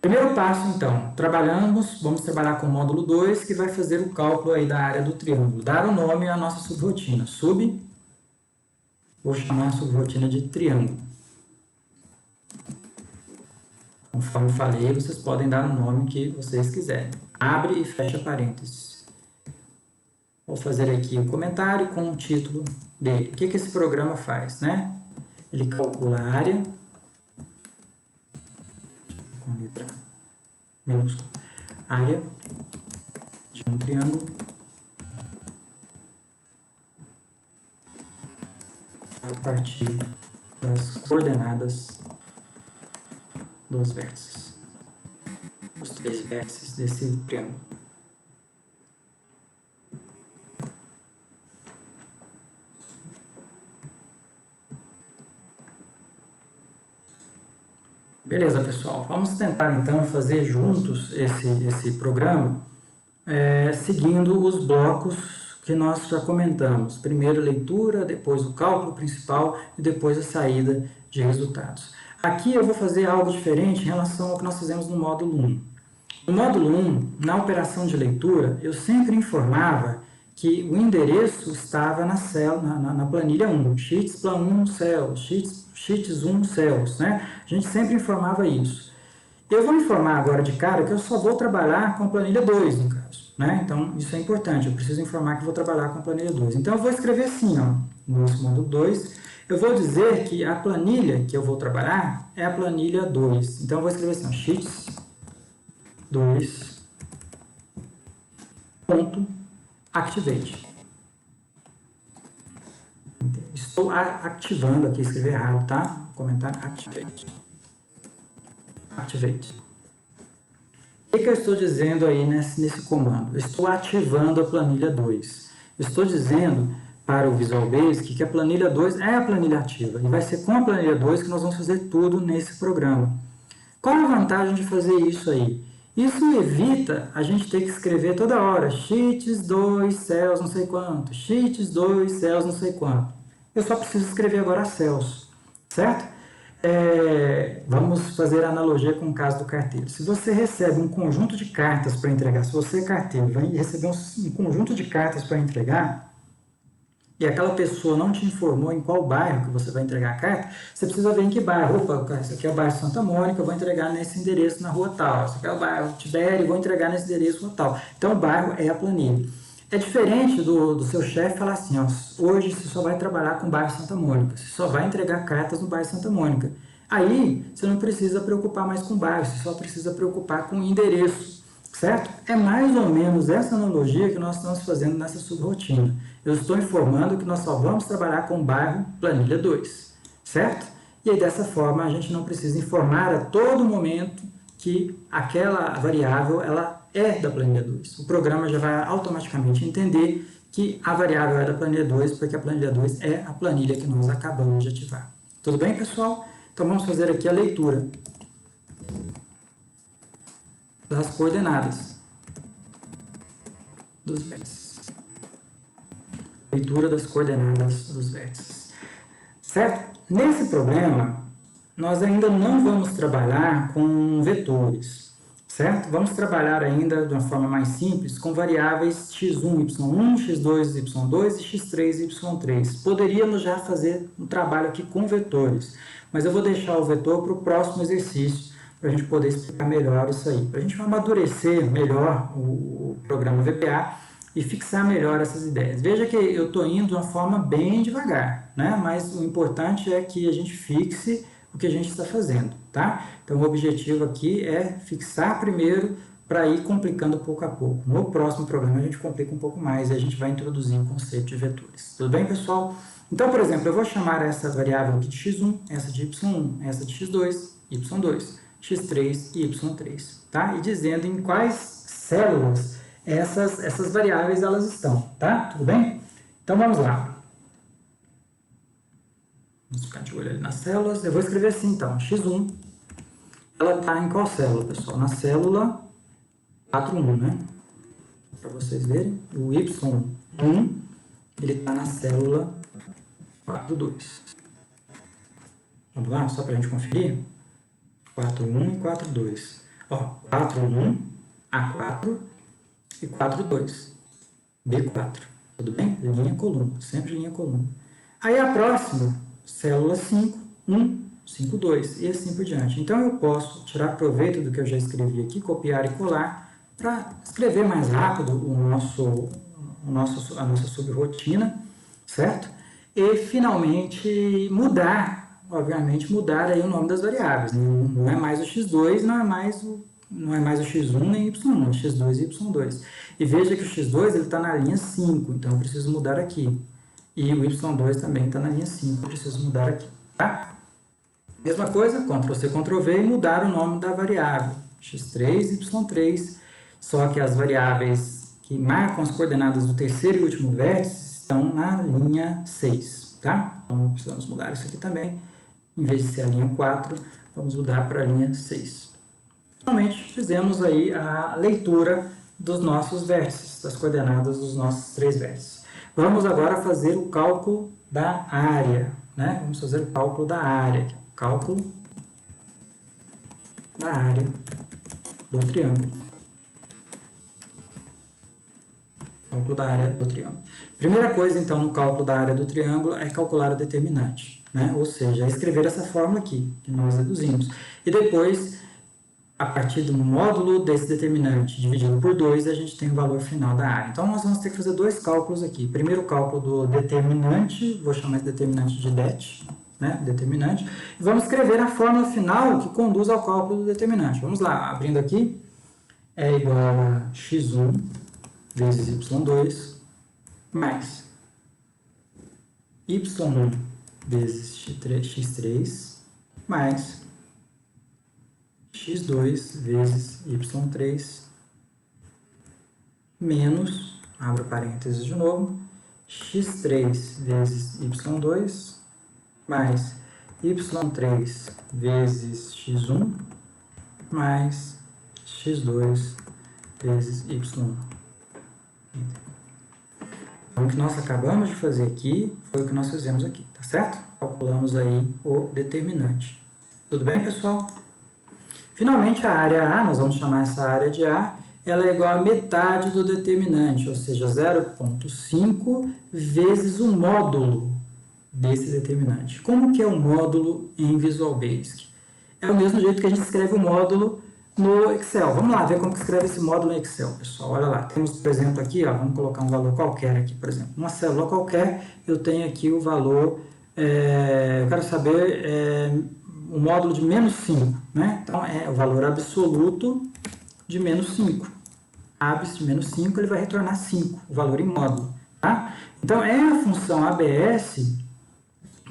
Primeiro passo, então, vamos trabalhar com o módulo 2, que vai fazer o cálculo aí da área do triângulo. Dar o nome à nossa subrotina. Vou chamar a subrotina de triângulo. Conforme falei, vocês podem dar o nome que vocês quiserem. Abre e fecha parênteses. Vou fazer aqui um comentário com o título dele. O que esse programa faz, né? Ele calcula a área, com letra minúscula, área de um triângulo a partir das coordenadas dos vértices, os 3 vértices desse triângulo. Beleza, pessoal. Vamos tentar então fazer juntos esse programa, seguindo os blocos que nós já comentamos. Primeiro leitura, depois o cálculo principal e depois a saída de resultados. Aqui eu vou fazer algo diferente em relação ao que nós fizemos no módulo 1. No módulo 1, na operação de leitura, eu sempre informava que o endereço estava na planilha 1, sheets plan 1 cells, sheets 1 cells, né? A gente sempre informava isso. Eu vou informar agora de cara que eu só vou trabalhar com a planilha 2, no caso, né? Então, isso é importante, eu preciso informar que vou trabalhar com a planilha 2. Então, eu vou escrever assim, ó, no nosso módulo 2, eu vou dizer que a planilha que eu vou trabalhar é a planilha 2. Então, eu vou escrever assim, ó, sheets 2 ponto activate. Estou ativando aqui, escrevi errado, tá? Comentário activate. Activate. O que eu estou dizendo aí nesse comando? Eu estou ativando a planilha 2. Eu estou dizendo para o Visual Basic que a planilha 2 é a planilha ativa. E vai ser com a planilha 2 que nós vamos fazer tudo nesse programa. Qual a vantagem de fazer isso aí? Isso evita a gente ter que escrever toda hora sheets 2 cells não sei quanto, sheets 2 cells não sei quanto. Eu só preciso escrever agora cells, certo? Vamos fazer a analogia com o caso do carteiro. Se você recebe um conjunto de cartas para entregar, se você é carteiro, vai receber um conjunto de cartas para entregar, e aquela pessoa não te informou em qual bairro que você vai entregar a carta, você precisa ver em que bairro. Opa, esse aqui é o bairro Santa Mônica, eu vou entregar nesse endereço na rua tal. Esse aqui é o bairro Tibério, vou entregar nesse endereço tal. Então, o bairro é a planilha. É diferente do seu chefe falar assim, ó, hoje você só vai trabalhar com o bairro Santa Mônica, você só vai entregar cartas no bairro Santa Mônica. Aí, você não precisa preocupar mais com o bairro, você só precisa preocupar com o endereço, certo? É mais ou menos essa analogia que nós estamos fazendo nessa subrotina. Eu estou informando que nós só vamos trabalhar com o bairro planilha 2, certo? E aí, dessa forma, a gente não precisa informar a todo momento que aquela variável ela é da planilha 2. O programa já vai automaticamente entender que a variável é da planilha 2, porque a planilha 2 é a planilha que nós acabamos de ativar. Tudo bem, pessoal? Então, vamos fazer aqui a leitura das coordenadas dos vértices. Leitura das coordenadas dos vértices. Certo? Nesse problema, nós ainda não vamos trabalhar com vetores, certo? Vamos trabalhar ainda de uma forma mais simples com variáveis x1, y1, x2, y2 e x3, y3. Poderíamos já fazer um trabalho aqui com vetores, mas eu vou deixar o vetor para o próximo exercício, para a gente poder explicar melhor isso aí, para a gente amadurecer melhor o programa VBA e fixar melhor essas ideias. Veja que eu estou indo de uma forma bem devagar, né? Mas o importante é que a gente fixe o que a gente está fazendo, tá? Então, o objetivo aqui é fixar primeiro para ir complicando pouco a pouco. No próximo programa, a gente complica um pouco mais e a gente vai introduzir o conceito de vetores. Tudo bem, pessoal? Então, por exemplo, eu vou chamar essa variável aqui de x1, essa de y1, essa de x2, y2, x3 e y3, tá? E dizendo em quais células essas variáveis elas estão, tá? Tudo bem? Então, vamos lá. Vamos ficar de olho ali nas células. Eu vou escrever assim, então, x1, ela está em qual célula, pessoal? Na célula 4,1, né? Para vocês verem, o y1, ele está na célula 4,2. Vamos lá, só para a gente conferir? 4,1 e 4,2. Ó, 4,1, A4 e 4,2, B4. Tudo bem? Linha coluna, sempre linha coluna. Aí a próxima, célula 5, 1, 5, 2 e assim por diante. Então eu posso tirar proveito do que eu já escrevi aqui, copiar e colar, para escrever mais rápido a nossa subrotina, certo? E finalmente mudar, obviamente mudar aí o nome das variáveis. Não é mais o x2, não é mais o x1 nem y1, x2 e y2. E veja que o x2 está na linha 5, então eu preciso mudar aqui. E o y2 também está na linha 5, eu preciso mudar aqui. Tá? Mesma coisa, Ctrl+C, Ctrl+V e mudar o nome da variável, x3 e y3. Só que as variáveis que marcam as coordenadas do terceiro e último vértice estão na linha 6. Tá? Então precisamos mudar isso aqui também. Em vez de ser a linha 4, vamos mudar para a linha 6. Finalmente, fizemos aí a leitura dos nossos vértices, das coordenadas dos nossos 3 vértices. Vamos agora fazer o cálculo da área, né? Vamos fazer o cálculo da área. Cálculo da área do triângulo. Cálculo da área do triângulo. Primeira coisa, então, no cálculo da área do triângulo é calcular o determinante, né? Ou seja, é escrever essa fórmula aqui, que nós deduzimos. E depois, a partir do módulo desse determinante dividido por 2, a gente tem o valor final da área. Então, nós vamos ter que fazer 2 cálculos aqui. Primeiro, o cálculo do determinante, vou chamar esse determinante de det, né? Determinante. E vamos escrever a fórmula final que conduz ao cálculo do determinante. Vamos lá, abrindo aqui, é igual a x1 vezes y2 mais y1 vezes x3 mais x2 vezes y3 menos, abro parênteses de novo, x3 vezes y2 mais y3 vezes x1 mais x2 vezes y1. Então, o que nós acabamos de fazer aqui foi o que nós fizemos aqui, tá certo? Calculamos aí o determinante. Tudo bem, pessoal? Finalmente, a área A, nós vamos chamar essa área de A, ela é igual a metade do determinante, ou seja, 0,5 vezes o módulo desse determinante. Como que é o módulo em Visual Basic? É o mesmo jeito que a gente escreve o módulo no Excel. Vamos lá ver como que escreve esse módulo no Excel, pessoal. Olha lá, temos, por exemplo, aqui, ó, vamos colocar um valor qualquer aqui, por exemplo. Uma célula qualquer, eu tenho aqui o valor, eu quero saber o módulo de menos 5, né? Então, é o valor absoluto de menos 5. Abs de menos 5, ele vai retornar 5, o valor em módulo, tá? Então, é a função ABS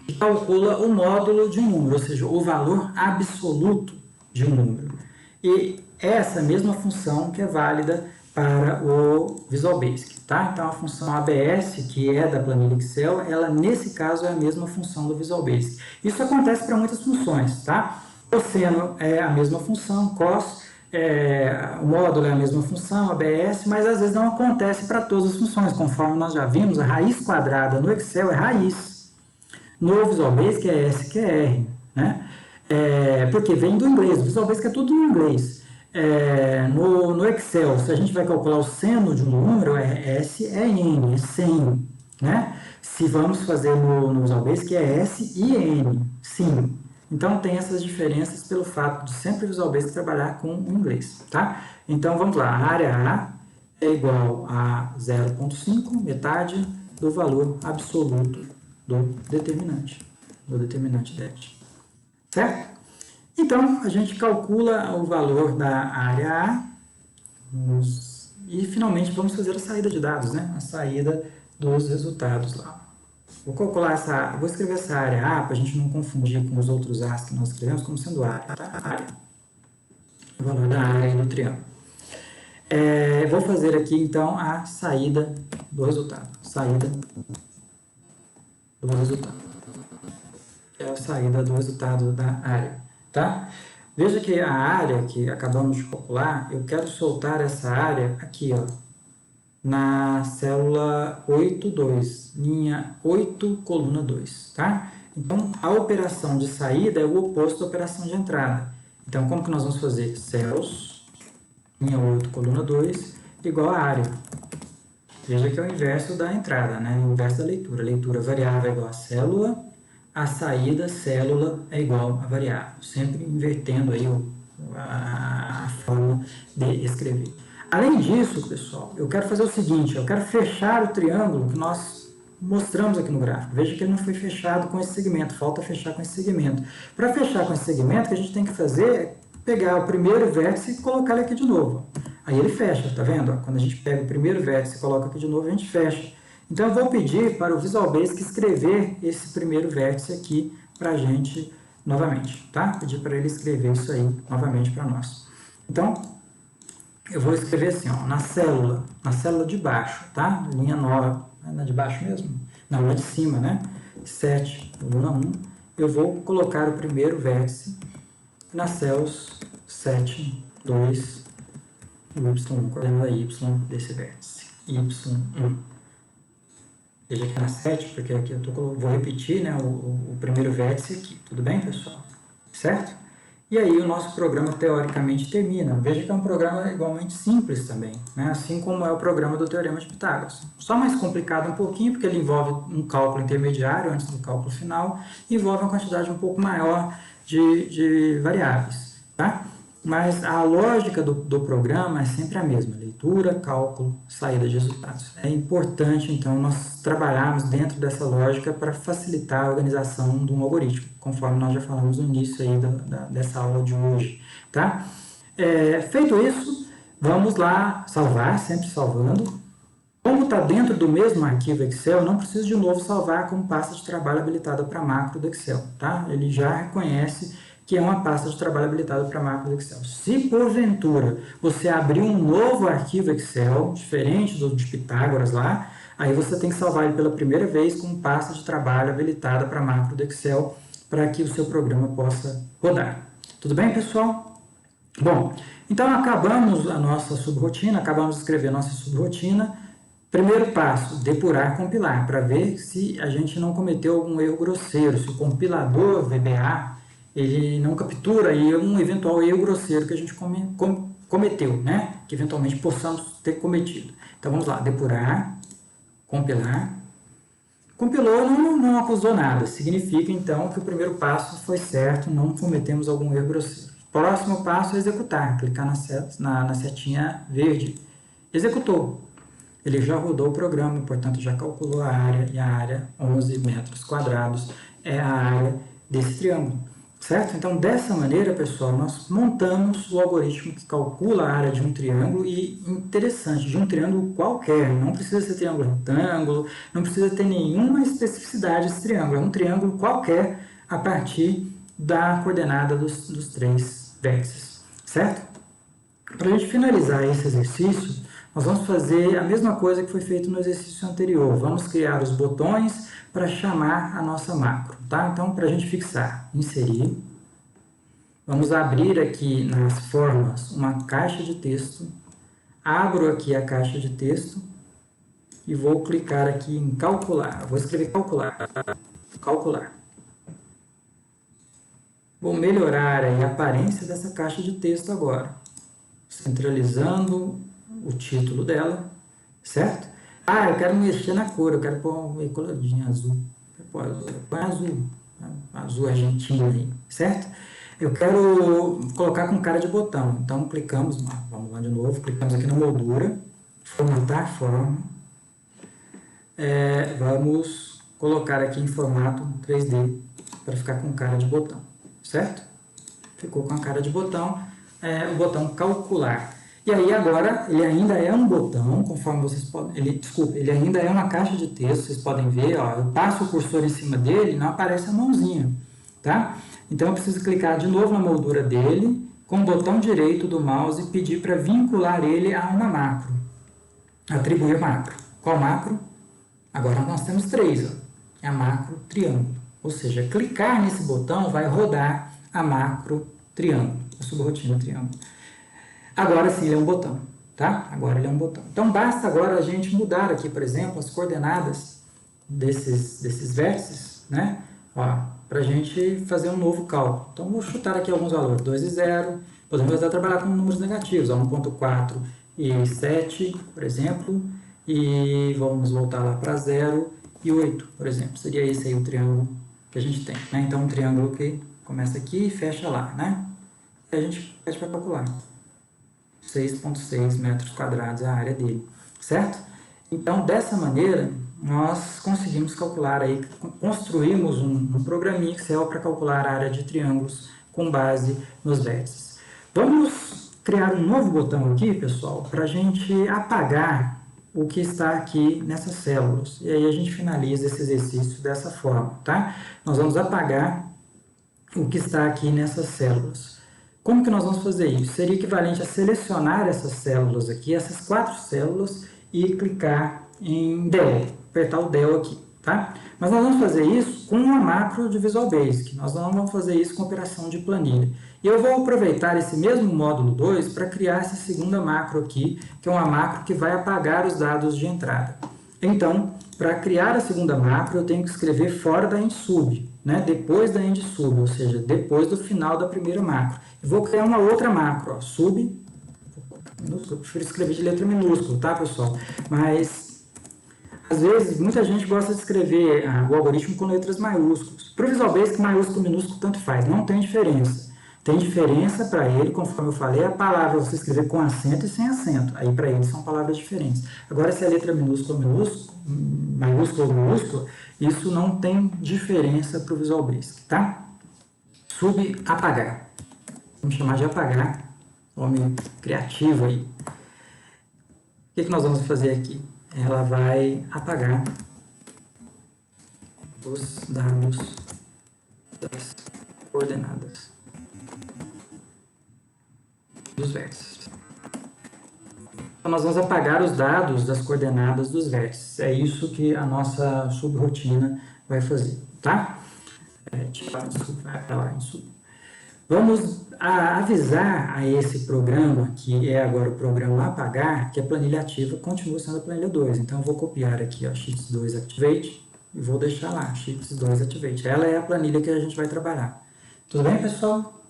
que calcula o módulo de um número, ou seja, o valor absoluto de um número. E essa mesma função que é válida para o Visual Basic, tá? Então, a função ABS, que é da planilha Excel, ela, nesse caso, é a mesma função do Visual Basic. Isso acontece para muitas funções, tá? Cosseno é a mesma função, cos, o módulo é a mesma função, ABS, mas às vezes não acontece para todas as funções, conforme nós já vimos, a raiz quadrada no Excel é raiz. No Visual Basic é SQR, né? Porque vem do inglês, o Visual Basic é tudo em inglês. No Excel, se a gente vai calcular o seno de um número, é SEN, é 100, né? Se vamos fazer no Visual Basic, é SIN, sim. Então, tem essas diferenças pelo fato de sempre o Visual Basic trabalhar com o inglês, tá? Então, vamos lá, a área A é igual a 0,5, metade do valor absoluto do determinante det. Certo? Então, a gente calcula o valor da área A e, finalmente, vamos fazer a saída de dados, né? A saída dos resultados lá. Vou escrever essa área A para a gente não confundir com os outros A's que nós escrevemos como sendo área, tá? Área. O valor da área do triângulo. Vou fazer aqui, então, a saída do resultado. Saída do resultado. É a saída do resultado da área, tá? Veja que a área que acabamos de calcular, eu quero soltar essa área aqui, ó, na célula 8,2, linha 8, coluna 2, tá? Então, a operação de saída é o oposto da operação de entrada. Então, como que nós vamos fazer? Cells, linha 8, coluna 2, igual a área. Veja que é o inverso da entrada, né? O inverso da leitura. A leitura variável é igual a célula, a saída célula é igual a variável. Sempre invertendo aí a forma de escrever. Além disso, pessoal, eu quero fazer o seguinte, eu quero fechar o triângulo que nós mostramos aqui no gráfico. Veja que ele não foi fechado com esse segmento, falta fechar com esse segmento. Para fechar com esse segmento, o que a gente tem que fazer é pegar o primeiro vértice e colocar ele aqui de novo. Aí ele fecha, tá vendo? Quando a gente pega o primeiro vértice e coloca aqui de novo, a gente fecha. Então eu vou pedir para o Visual Basic escrever esse primeiro vértice aqui para a gente novamente, tá? Pedir para ele escrever isso aí novamente para nós. Então, eu vou escrever assim, ó, na célula de baixo, tá? Linha 9, na de baixo mesmo? Não, na de cima, né? 7, coluna 1, eu vou colocar o primeiro vértice nas células 7, 2, y1, coordenada y desse vértice, y1. Veja aqui na 7, porque aqui eu vou repetir, né, o primeiro vértice aqui, tudo bem, pessoal? Certo? E aí o nosso programa teoricamente termina. Veja que é um programa igualmente simples também, né? Assim como é o programa do Teorema de Pitágoras. Só mais complicado um pouquinho, porque ele envolve um cálculo intermediário antes do cálculo final, e envolve uma quantidade um pouco maior de variáveis, tá? Mas a lógica do programa é sempre a mesma, leitura, cálculo, saída de resultados. É importante, então, nós trabalharmos dentro dessa lógica para facilitar a organização de um algoritmo, conforme nós já falamos no início aí dessa aula de hoje, tá? Feito isso, vamos lá salvar, sempre salvando. Como está dentro do mesmo arquivo Excel, não preciso de novo salvar como pasta de trabalho habilitada para macro do Excel, tá? Ele já reconhece que é uma pasta de trabalho habilitada para macro do Excel. Se porventura você abrir um novo arquivo Excel, diferente do de Pitágoras lá, aí você tem que salvar ele pela primeira vez como pasta de trabalho habilitada para macro do Excel, para que o seu programa possa rodar. Tudo bem, pessoal? Bom, então acabamos a nossa subrotina, acabamos de escrever a nossa subrotina. Primeiro passo, depurar, compilar, para ver se a gente não cometeu algum erro grosseiro, se o compilador VBA ele não captura aí um eventual erro grosseiro que a gente cometeu, né? Que eventualmente possamos ter cometido. Então vamos lá, depurar, compilar. Compilou, não acusou nada. Significa então que o primeiro passo foi certo, não cometemos algum erro grosseiro. Próximo passo é executar, clicar na setinha verde. Executou. Ele já rodou o programa, portanto já calculou a área, e a área, 11 metros quadrados, é a área desse triângulo. Certo? Então, dessa maneira, pessoal, nós montamos o algoritmo que calcula a área de um triângulo e, interessante, de um triângulo qualquer. Não precisa ser triângulo retângulo, não precisa ter nenhuma especificidade desse triângulo. É um triângulo qualquer a partir da coordenada dos três vértices. Certo? Para a gente finalizar esse exercício, nós vamos fazer a mesma coisa que foi feito no exercício anterior. Vamos criar os botões para chamar a nossa macro, tá? Então, para a gente fixar, inserir, vamos abrir aqui nas formas uma caixa de texto, abro aqui a caixa de texto e vou clicar aqui em calcular, vou escrever calcular. Vou melhorar aí a aparência dessa caixa de texto agora, centralizando o título dela, certo? Ah, eu quero mexer na cor, eu quero pôr meio coloridinho, azul. Põe azul argentino aí, certo? Eu quero colocar com cara de botão, então clicamos, vamos lá de novo, clicamos aqui na moldura, formatar forma, vamos colocar aqui em formato 3D para ficar com cara de botão, certo? Ficou com a cara de botão, o botão calcular. E aí agora ele ainda é um botão, conforme vocês podem, ele ainda é uma caixa de texto, vocês podem ver, ó, eu passo o cursor em cima dele e não aparece a mãozinha, tá? Então eu preciso clicar de novo na moldura dele, com o botão direito do mouse e pedir para vincular ele a uma macro, atribuir macro. Qual macro? Agora nós temos três, ó, é a macro triângulo, ou seja, clicar nesse botão vai rodar a macro triângulo, a subrotina triângulo. Agora sim, ele é um botão, tá? Agora ele é um botão. Então, basta agora a gente mudar aqui, por exemplo, as coordenadas desses vértices, né? Para para a gente fazer um novo cálculo. Então, vou chutar aqui alguns valores, 2 e 0, podemos até trabalhar com números negativos, 1.4 e 7, por exemplo, e vamos voltar lá para 0 e 8, por exemplo. Seria esse aí o triângulo que a gente tem, né? Então, um triângulo que começa aqui e fecha lá, né? E a gente pede para calcular. 6,6 metros quadrados é a área dele, certo? Então, dessa maneira, nós conseguimos calcular aí, construímos um programinha Excel para calcular a área de triângulos com base nos vértices. Vamos criar um novo botão aqui, pessoal, para a gente apagar o que está aqui nessas células. E aí a gente finaliza esse exercício dessa forma, tá? Nós vamos apagar o que está aqui nessas células. Como que nós vamos fazer isso? Seria equivalente a selecionar essas células aqui, essas 4 células, e clicar em Del, apertar o Del aqui, tá? Mas nós vamos fazer isso com uma macro de Visual Basic, nós não vamos fazer isso com operação de planilha. E eu vou aproveitar esse mesmo módulo 2 para criar essa segunda macro aqui, que é uma macro que vai apagar os dados de entrada. Então, para criar a segunda macro, eu tenho que escrever fora da EndSub, né? Depois da EndSub, ou seja, depois do final da primeira macro. E vou criar uma outra macro, ó, sub, eu prefiro escrever de letra minúscula, tá, pessoal? Mas, às vezes, muita gente gosta de escrever o algoritmo com letras maiúsculas. Para o Visual Basic, maiúsculo e minúsculo tanto faz, não tem diferença. Tem diferença para ele, conforme eu falei, a palavra você escrever com acento e sem acento. Aí, para ele, são palavras diferentes. Agora, se é letra minúscula ou minúscula, isso não tem diferença para o Visual Basic, tá? Sub, apagar. Vamos chamar de apagar. Nome criativo aí. O que nós vamos fazer aqui? Ela vai apagar os dados das coordenadas dos vértices. Então, nós vamos apagar os dados das coordenadas dos vértices. É isso que a nossa subrotina vai fazer, tá? Vai para lá em sub. Vamos avisar a esse programa, que é agora o programa apagar, que a planilha ativa continua sendo a planilha 2. Então, eu vou copiar aqui, ó, Sheets 2 Activate, e vou deixar lá, Sheets 2 Activate. Ela é a planilha que a gente vai trabalhar. Tudo bem, pessoal?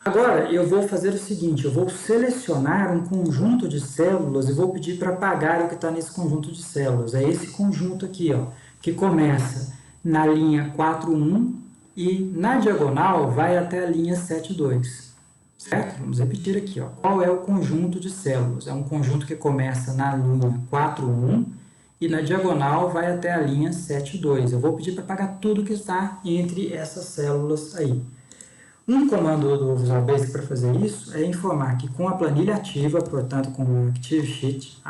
Agora, eu vou fazer o seguinte, eu vou selecionar um conjunto de células e vou pedir para apagar o que está nesse conjunto de células. É esse conjunto aqui, ó, que começa na linha 4,1 e na diagonal vai até a linha 7,2. Certo? Vamos repetir aqui, ó. Qual é o conjunto de células? É um conjunto que começa na linha 4,1 e na diagonal vai até a linha 7,2. Eu vou pedir para apagar tudo que está entre essas células aí. Um comando do Visual Basic para fazer isso é informar que com a planilha ativa, portanto com o Active Sheet,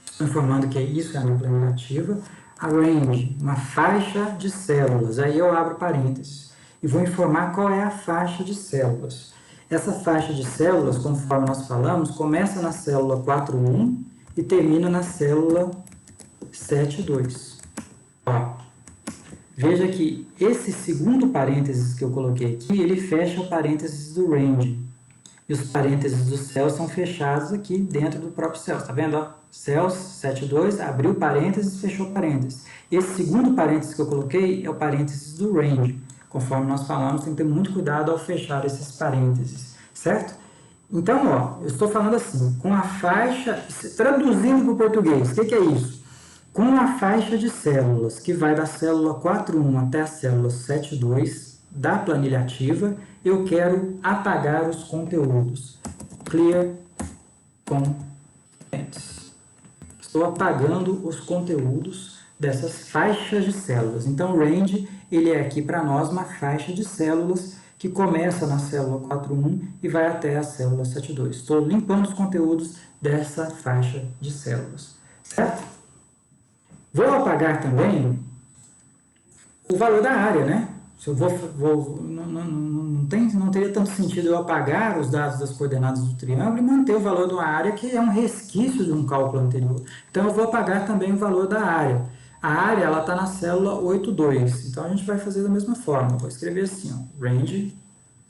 estou informando que isso é a minha planilha ativa, a range, uma faixa de células, aí eu abro parênteses e vou informar qual é a faixa de células. Essa faixa de células, conforme nós falamos, começa na célula 4,1 e termina na célula 7,2. Ó. Veja que esse segundo parênteses que eu coloquei aqui, ele fecha o parênteses do range. E os parênteses do céu são fechados aqui dentro do próprio céu. Está vendo? Ó? Cells 7,2, abriu parênteses, fechou parênteses. Esse segundo parênteses que eu coloquei é o parênteses do range. Conforme nós falamos, tem que ter muito cuidado ao fechar esses parênteses, certo? Então, ó, eu estou falando assim, com a faixa, traduzindo para o português, o que é isso? Com a faixa de células, que vai da célula 4,1 até a célula 7,2 da planilha ativa, eu quero apagar os conteúdos. Clear Contents. Estou apagando os conteúdos dessas faixas de células. Então, o range, ele é aqui para nós uma faixa de células que começa na célula 4,1 e vai até a célula 7,2. Estou limpando os conteúdos dessa faixa de células, certo? Vou apagar também o valor da área, né? Se eu não teria tanto sentido eu apagar os dados das coordenadas do triângulo e manter o valor da área, que é um resquício de um cálculo anterior. Então, eu vou apagar também o valor da área. A área está na célula 8,2. Então, a gente vai fazer da mesma forma. Eu vou escrever assim, ó, range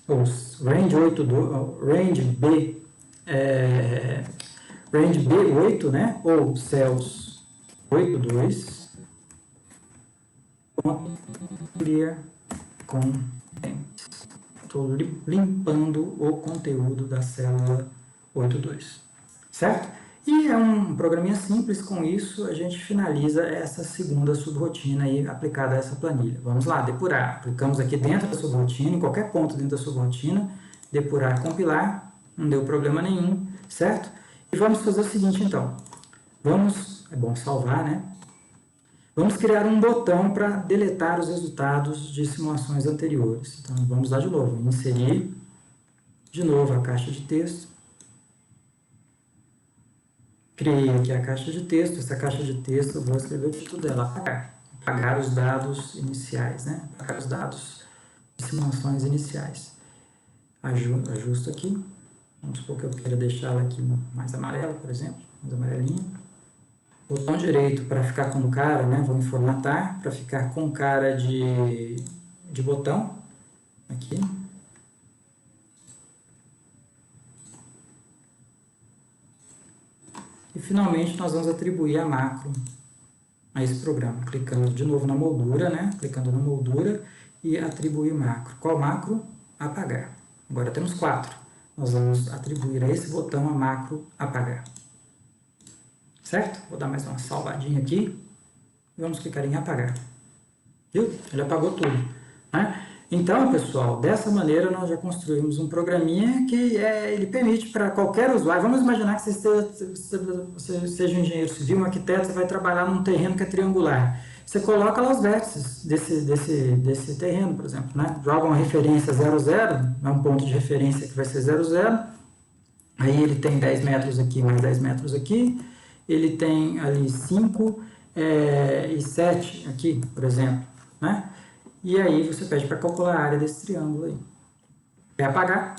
8,2, range B8, né? Ou cells 8,2 clear content. Estou limpando o conteúdo da célula 8.2, certo? E é um programinha simples. Com isso a gente finaliza essa segunda subrotina aí aplicada a essa planilha. Vamos lá, depurar. Aplicamos aqui dentro da subrotina, em qualquer ponto dentro da subrotina, depurar, compilar, não deu problema nenhum, certo? E vamos fazer o seguinte então, é bom salvar, né? Vamos criar um botão para deletar os resultados de simulações anteriores. Então vamos lá de novo, inserir de novo a caixa de texto. Criei aqui a caixa de texto. Essa caixa de texto eu vou escrever o título dela, apagar os dados iniciais, né? Apagar os dados de simulações iniciais. Ajusto aqui. Vamos supor que eu queira deixá-la aqui mais amarela, por exemplo, mais amarelinha. Botão direito para ficar com cara, né? Vou formatar para ficar com cara de botão. Aqui. E finalmente nós vamos atribuir a macro a esse programa, clicando de novo na moldura, né? Clicando na moldura e atribuir macro. Qual macro? Apagar. Agora temos 4. Nós vamos atribuir a esse botão a macro apagar. Certo? Vou dar mais uma salvadinha aqui e vamos clicar em apagar. Viu? Ele apagou tudo, né? Então, pessoal, dessa maneira nós já construímos um programinha que ele permite para qualquer usuário. Vamos imaginar que você seja um engenheiro civil, um arquiteto, você vai trabalhar num terreno que é triangular. Você coloca lá os vértices desse terreno, por exemplo, né? Joga uma referência 0,0, é um ponto de referência que vai ser 0,0. Aí ele tem 10 metros aqui, mais 10 metros aqui. Ele tem ali 5 e 7 aqui, por exemplo, né? E aí você pede para calcular a área desse triângulo aí. Quer apagar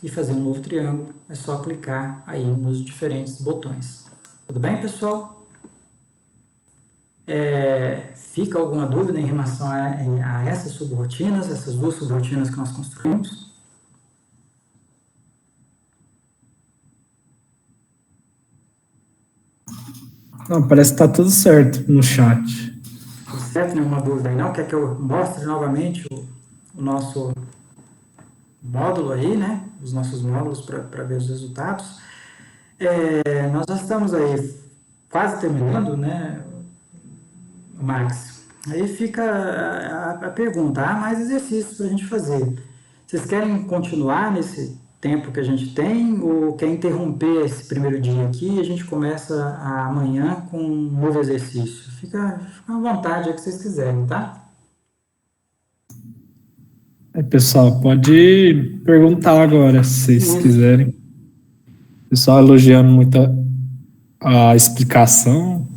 e fazer um novo triângulo, é só clicar aí nos diferentes botões. Tudo bem, pessoal? Fica alguma dúvida em relação a essas subrotinas, essas duas subrotinas que nós construímos? Não, parece que está tudo certo no chat. Tudo certo? Nenhuma dúvida aí não? Quer que eu mostre novamente o nosso módulo aí, né? Os nossos módulos para ver os resultados. Nós já estamos aí quase terminando, né, Max? Aí fica a pergunta, há mais exercícios para a gente fazer. Vocês querem continuar nesse tempo que a gente tem ou quer interromper esse primeiro dia aqui e a gente começa amanhã com um novo exercício? Fica à vontade, é o que vocês quiserem, tá? Pessoal, pode perguntar agora, se vocês quiserem. Pessoal elogiando muito a explicação.